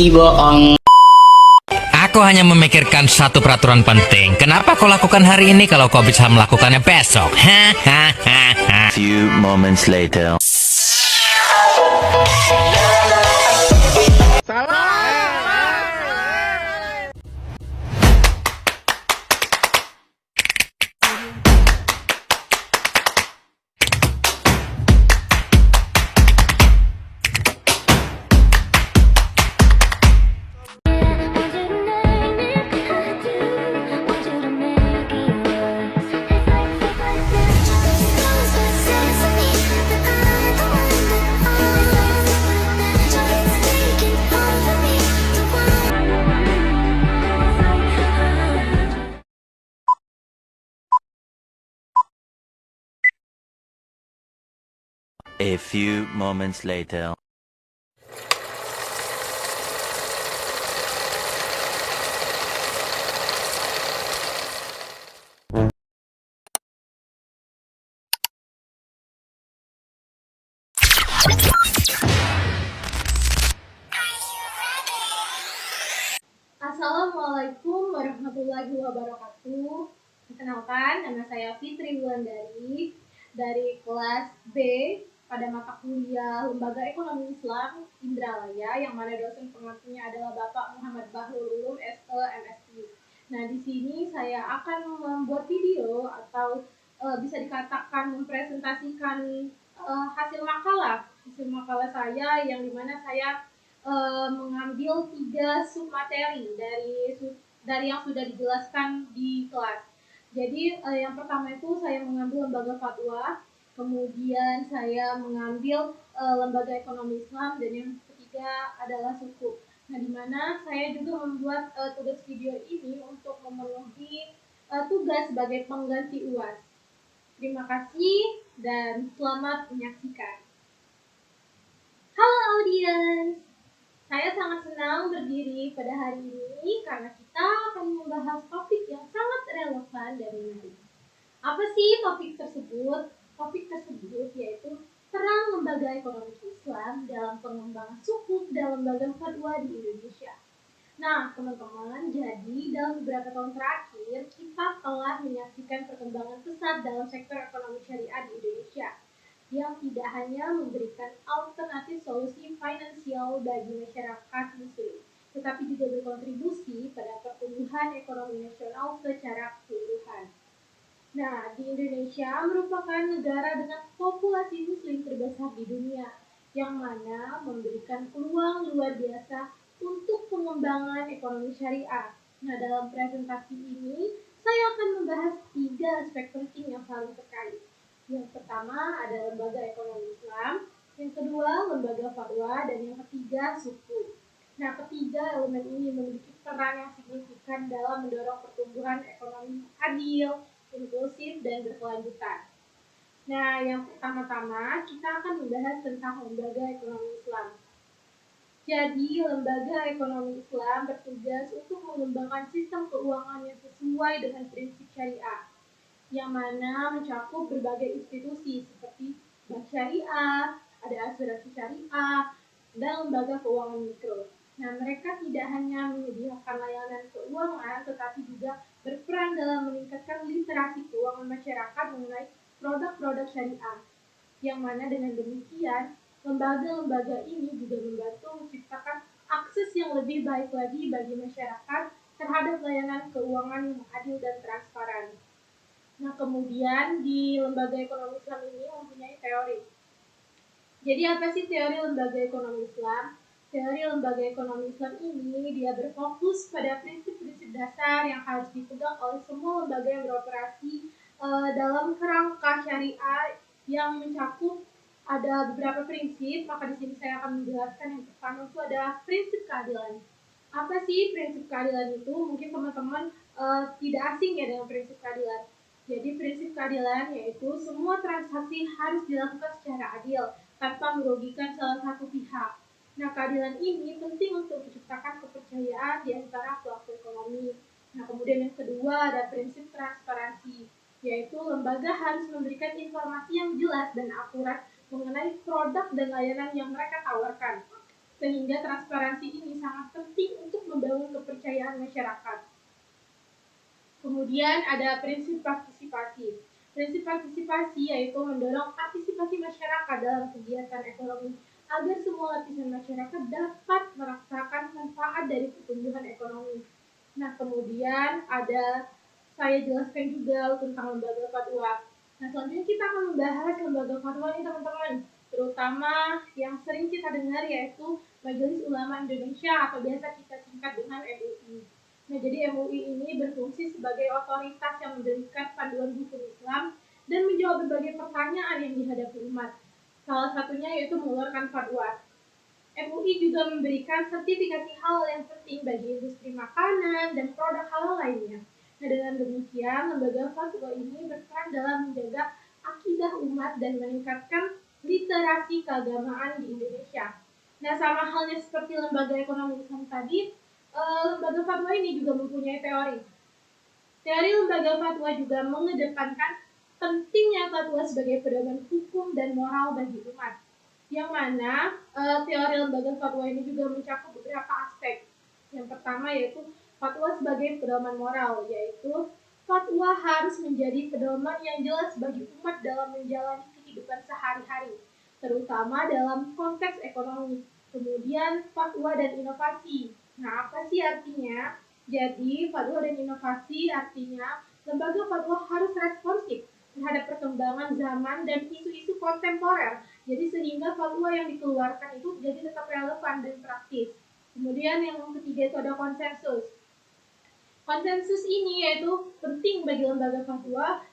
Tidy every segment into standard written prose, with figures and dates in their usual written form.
bohong. Aku hanya memikirkan satu peraturan penting. Kenapa kau lakukan hari ini kalau kau bisa melakukannya besok? Few moments later. A few moments later. Assalamualaikum warahmatullahi wabarakatuh. Perkenalkan, nama saya Fitri Wulandari dari kelas B pada mata kuliah Lembaga Ekonomi Islam Indralaya, yang mana dosen pengampunya adalah Bapak Muhammad Bahrul Ulum, SE, MSI. Nah, di sini saya akan membuat video atau bisa dikatakan mempresentasikan hasil makalah saya, yang dimana saya mengambil 3 submateri dari yang sudah dijelaskan di kelas. Jadi yang pertama itu saya mengambil lembaga fatwa, kemudian saya mengambil lembaga ekonomi Islam, dan yang ketiga adalah suku. Nah, di mana saya juga membuat tugas video ini untuk memenuhi tugas sebagai pengganti UAS. Terima kasih dan selamat menyaksikan. Halo audiens, saya sangat senang berdiri pada hari ini karena kita akan membahas topik yang sangat relevan dan menarik. Apa sih topik tersebut? Topik tersebut yaitu peran lembaga ekonomi Islam dalam pengembangan sukuk dan lembaga fatwa di Indonesia. Nah, teman-teman, jadi dalam beberapa tahun terakhir kita telah menyaksikan perkembangan pesat dalam sektor ekonomi syariah di Indonesia, yang tidak hanya memberikan alternatif solusi finansial bagi masyarakat muslim, tetapi juga berkontribusi pada pertumbuhan ekonomi nasional secara keseluruhan. Nah, di Indonesia merupakan negara dengan populasi muslim terbesar di dunia, yang mana memberikan peluang luar biasa untuk pengembangan ekonomi syariah. Nah, dalam presentasi ini, saya akan membahas 3 aspek penting yang saling terkait. Yang pertama ada lembaga ekonomi Islam, yang kedua lembaga fatwa, dan yang ketiga suku. Nah, ketiga elemen ini memiliki peran yang signifikan dalam mendorong pertumbuhan ekonomi adil, inklusif, dan berkelanjutan. Nah, yang pertama-tama kita akan membahas tentang lembaga ekonomi Islam. Jadi, lembaga ekonomi Islam bertugas untuk mengembangkan sistem keuangan yang sesuai dengan prinsip syariah, yang mana mencakup berbagai institusi seperti bank syariah, ada asuransi syariah, dan lembaga keuangan mikro. Nah, mereka tidak hanya menyediakan layanan keuangan, tetapi juga berperan dalam meningkatkan literasi keuangan masyarakat mengenai produk-produk syariah, yang mana dengan demikian, lembaga-lembaga ini juga membantu menciptakan akses yang lebih baik lagi bagi masyarakat terhadap layanan keuangan yang adil dan transparan. Nah, kemudian di lembaga ekonomi Islam ini mempunyai teori. Jadi apa sih teori lembaga ekonomi Islam? Teori lembaga ekonomi Islam ini dia berfokus pada prinsip-prinsip dasar yang harus dipegang oleh semua lembaga yang beroperasi dalam kerangka syariah, yang mencakup ada beberapa prinsip. Maka di sini saya akan menjelaskan. Yang pertama itu ada prinsip keadilan. Apa sih prinsip keadilan itu? Mungkin teman-teman tidak asing ya dengan prinsip keadilan. Jadi prinsip keadilan yaitu semua transaksi harus dilakukan secara adil tanpa merugikan salah satu pihak. Nah, keadilan ini penting untuk menciptakan kepercayaan di antara pelaku ekonomi. Nah, kemudian yang kedua ada prinsip transparansi, yaitu lembaga harus memberikan informasi yang jelas dan akurat mengenai produk dan layanan yang mereka tawarkan. sehingga transparansi ini sangat penting untuk membangun kepercayaan masyarakat. Kemudian ada prinsip partisipasi. Prinsip partisipasi yaitu mendorong partisipasi masyarakat dalam kegiatan ekonomi agar semua lapisan masyarakat dapat merasakan manfaat dari pertumbuhan ekonomi. Nah, kemudian saya jelaskan juga tentang lembaga fatwa. Nah, selanjutnya kita akan membahas lembaga fatwa ini teman-teman, terutama yang sering kita dengar yaitu Majelis Ulama Indonesia atau biasa kita singkat dengan MUI. Nah, jadi MUI ini berfungsi sebagai otoritas yang memberikan panduan hukum Islam dan menjawab berbagai pertanyaan yang dihadapi umat. Salah satunya yaitu mengeluarkan fatwa. MUI juga memberikan sertifikasi halal yang penting bagi industri makanan dan produk halal lainnya. Nah, dengan demikian, lembaga fatwa ini berperan dalam menjaga akidah umat dan meningkatkan literasi keagamaan di Indonesia. Nah, sama halnya seperti lembaga ekonomi Islam tadi, lembaga fatwa ini juga mempunyai teori. Teori lembaga fatwa juga mengedepankan pentingnya fatwa sebagai pedoman hukum dan moral bagi umat. Yang mana teori lembaga fatwa ini juga mencakup beberapa aspek. Yang pertama yaitu fatwa sebagai pedoman moral, yaitu fatwa harus menjadi pedoman yang jelas bagi umat dalam menjalani kehidupan sehari-hari, terutama dalam konteks ekonomi. Kemudian fatwa dan inovasi. Nah, apa sih artinya? Jadi, fatwa dan inovasi artinya lembaga fatwa harus responsif terhadap perkembangan zaman dan isu-isu kontemporer. Jadi sehingga fatwa yang dikeluarkan itu jadi tetap relevan dan praktis. Kemudian yang ketiga itu ada konsensus. Konsensus ini yaitu penting bagi lembaga fatwa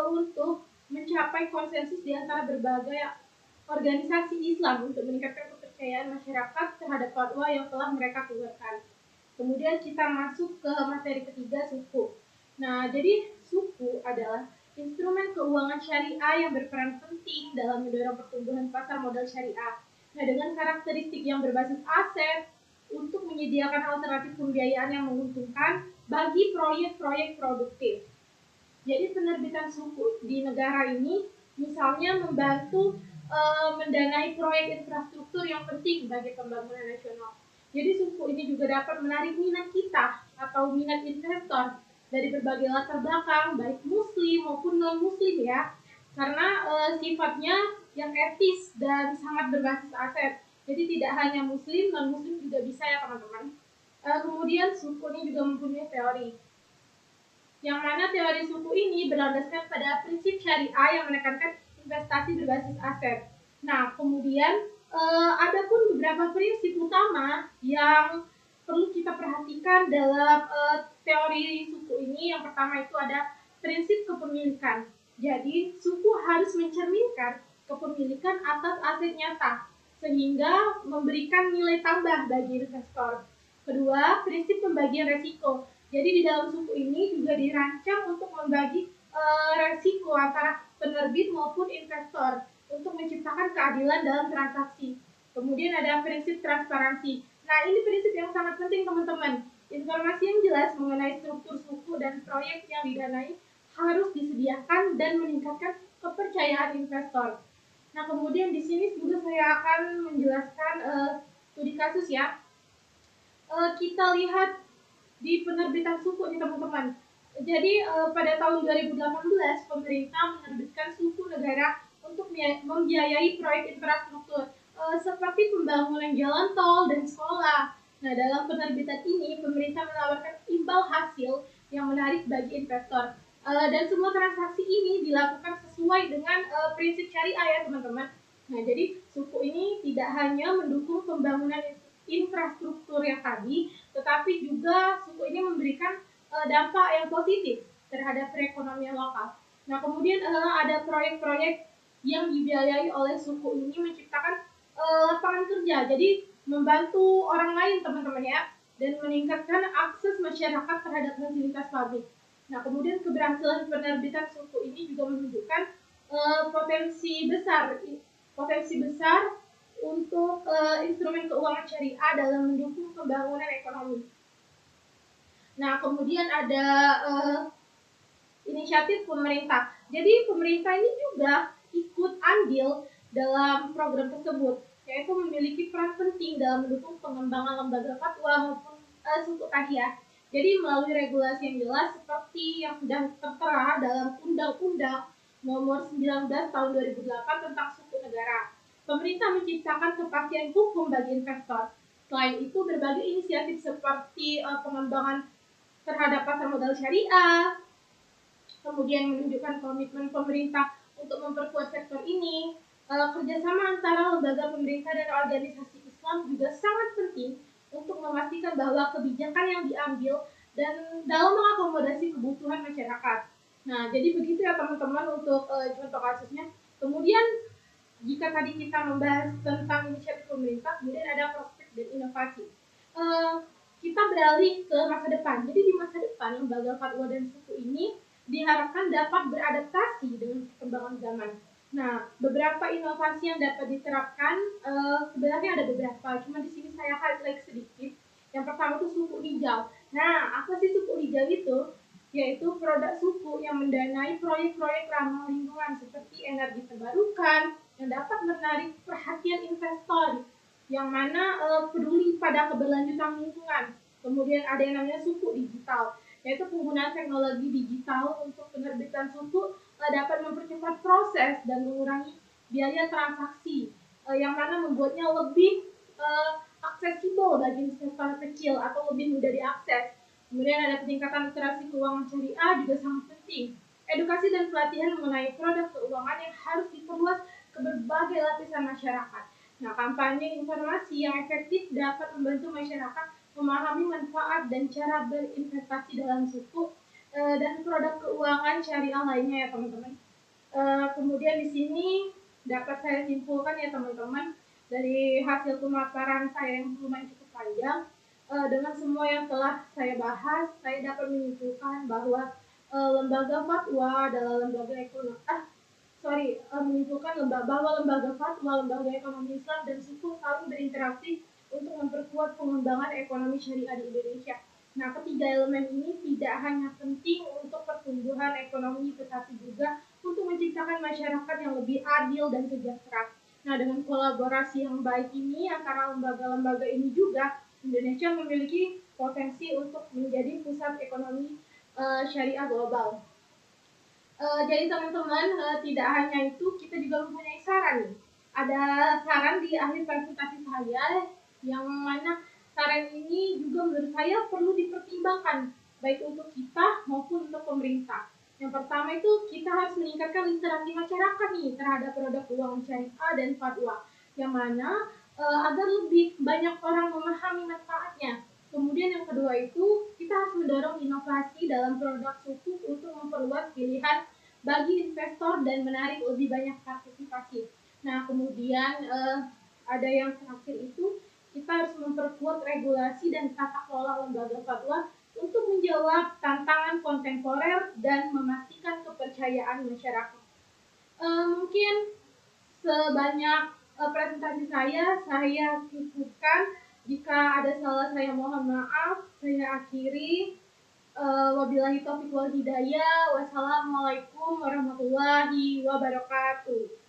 untuk mencapai konsensus di antara berbagai organisasi Islam untuk meningkatkan kepercayaan masyarakat terhadap fatwa yang telah mereka keluarkan. Kemudian kita masuk ke materi ketiga, suku. Nah, jadi suku adalah instrumen keuangan syariah yang berperan penting dalam mendorong pertumbuhan pasar modal syariah. Nah, dengan karakteristik yang berbasis aset untuk menyediakan alternatif pembiayaan yang menguntungkan bagi proyek-proyek produktif. Jadi penerbitan suku di negara ini misalnya membantu mendanai proyek infrastruktur yang penting bagi pembangunan nasional. Jadi suku ini juga dapat menarik minat kita atau minat investor dari berbagai latar belakang, baik muslim maupun non-muslim ya, karena sifatnya yang etis dan sangat berbasis aset. Jadi tidak hanya muslim, non-muslim juga bisa ya teman-teman. Kemudian suku ini juga mempunyai teori, yang mana teori suku ini berlandaskan pada prinsip syariah yang menekankan investasi berbasis aset. Nah, kemudian ada pun beberapa prinsip utama yang perlu kita perhatikan dalam teori suku ini. Yang pertama itu ada prinsip kepemilikan. Jadi, suku harus mencerminkan kepemilikan atas aset nyata sehingga memberikan nilai tambah bagi investor. Kedua, prinsip pembagian resiko. Jadi di dalam suku ini juga dirancang untuk membagi resiko antara penerbit maupun investor untuk menciptakan keadilan dalam transaksi. Kemudian ada prinsip transparansi. Nah, ini prinsip yang sangat penting teman-teman. Informasi yang jelas mengenai struktur suku dan proyek yang didanai harus disediakan dan meningkatkan kepercayaan investor. Nah, kemudian di sini juga saya akan menjelaskan studi kasus ya. Kita lihat di penerbitan suku nih teman-teman. Jadi pada tahun 2018 pemerintah menerbitkan suku negara untuk membiayai proyek infrastruktur seperti pembangunan jalan tol dan sekolah. Nah, dalam penerbitan ini pemerintah menawarkan imbal hasil yang menarik bagi investor. Dan semua transaksi ini dilakukan sesuai dengan prinsip syariah ya teman-teman. Nah, jadi suku ini tidak hanya mendukung pembangunan infrastruktur yang tadi, tetapi juga suku ini memberikan dampak yang positif terhadap perekonomian lokal. Nah, kemudian ada proyek-proyek yang dibiayai oleh suku ini menciptakan lapangan kerja, jadi membantu orang lain teman-teman ya, dan meningkatkan akses masyarakat terhadap fasilitas publik. Nah, kemudian keberhasilan penerbitan suku ini juga menunjukkan potensi besar untuk instrumen keuangan syariah dalam mendukung pembangunan ekonomi. Nah, kemudian ada inisiatif pemerintah. Jadi pemerintah ini juga ikut andil dalam program tersebut. yaitu memiliki peran penting dalam mendukung pengembangan lembaga fatwa maupun suku tadi ya. Jadi melalui regulasi yang jelas seperti yang sudah tertera dalam Undang-Undang Nomor 19 Tahun 2008 tentang suku negara, pemerintah menciptakan kepastian hukum bagi investor. Selain itu, berbagai inisiatif seperti pengembangan terhadap pasar modal syariah, kemudian menunjukkan komitmen pemerintah untuk memperkuat sektor ini, kerjasama antara lembaga pemerintah dan organisasi Islam juga sangat penting untuk memastikan bahwa kebijakan yang diambil dan dalam mengakomodasi kebutuhan masyarakat. Nah, jadi begitu ya teman-teman untuk contoh kasusnya. Kemudian jika tadi kita membahas tentang inisiatif pemerintah, kemudian ada prospek dan inovasi. Kita beralih ke masa depan. Jadi di masa depan, lembaga fatwa dan suku ini diharapkan dapat beradaptasi dengan perkembangan zaman. Nah, beberapa inovasi yang dapat diterapkan sebenarnya ada beberapa, cuma di sini saya highlight sedikit. Yang pertama itu suku hijau. Nah, apa sih suku hijau itu? Yaitu produk suku yang mendanai proyek-proyek ramah lingkungan seperti energi terbarukan yang dapat menarik perhatian investor yang mana peduli pada keberlanjutan lingkungan. Kemudian ada yang namanya suku digital, yaitu penggunaan teknologi digital untuk penerbitan suku dapat mempercepat proses dan mengurangi biaya transaksi yang mana membuatnya lebih aksesibel bagi investor kecil atau lebih mudah diakses. Kemudian ada peningkatan literasi keuangan syariah juga sangat penting. Edukasi dan pelatihan mengenai produk keuangan yang harus diperluas ke berbagai lapisan masyarakat. Nah, kampanye informasi yang efektif dapat membantu masyarakat memahami manfaat dan cara berinvestasi dalam suku dan produk keuangan syariah lainnya ya teman-teman. Kemudian di sini dapat saya simpulkan ya teman-teman dari hasil pemaparan saya yang lumayan cukup panjang. Dengan semua yang telah saya bahas, saya dapat menyimpulkan bahwa lembaga fatwa adalah lembaga ekonomi. Menyimpulkan bahwa lembaga fatwa, lembaga ekonomi Islam dan suku saling berinteraksi untuk memperkuat pengembangan ekonomi syariah di Indonesia. Nah, ketiga elemen ini tidak hanya penting untuk pertumbuhan ekonomi, tetapi juga untuk menciptakan masyarakat yang lebih adil dan sejahtera. Nah, dengan kolaborasi yang baik ini antara lembaga-lembaga ini juga, Indonesia memiliki potensi untuk menjadi pusat ekonomi syariah global. Jadi teman-teman, tidak hanya itu, kita juga mempunyai saran nih. Ada saran di akhir presentasi saya, yang mana saran ini juga menurut saya perlu dipertimbangkan, baik untuk kita maupun untuk pemerintah. Yang pertama itu kita harus meningkatkan literasi masyarakat nih terhadap produk keuangan syariah dan fatwa, yang mana agar lebih banyak orang memahami manfaatnya. Kemudian yang kedua itu kita harus mendorong inovasi dalam produk suku untuk memperluas pilihan bagi investor dan menarik lebih banyak partisipasi. Nah, kemudian ada yang terakhir itu kita harus memperkuat regulasi dan tata kelola lembaga fatwa untuk menjawab tantangan kontemporer dan memastikan kepercayaan masyarakat. Mungkin sebanyak presentasi saya cukupkan. Jika ada salah saya mohon maaf. Saya akhiri. Wabillahi taufiq wal hidayah. Wassalamualaikum warahmatullahi wabarakatuh.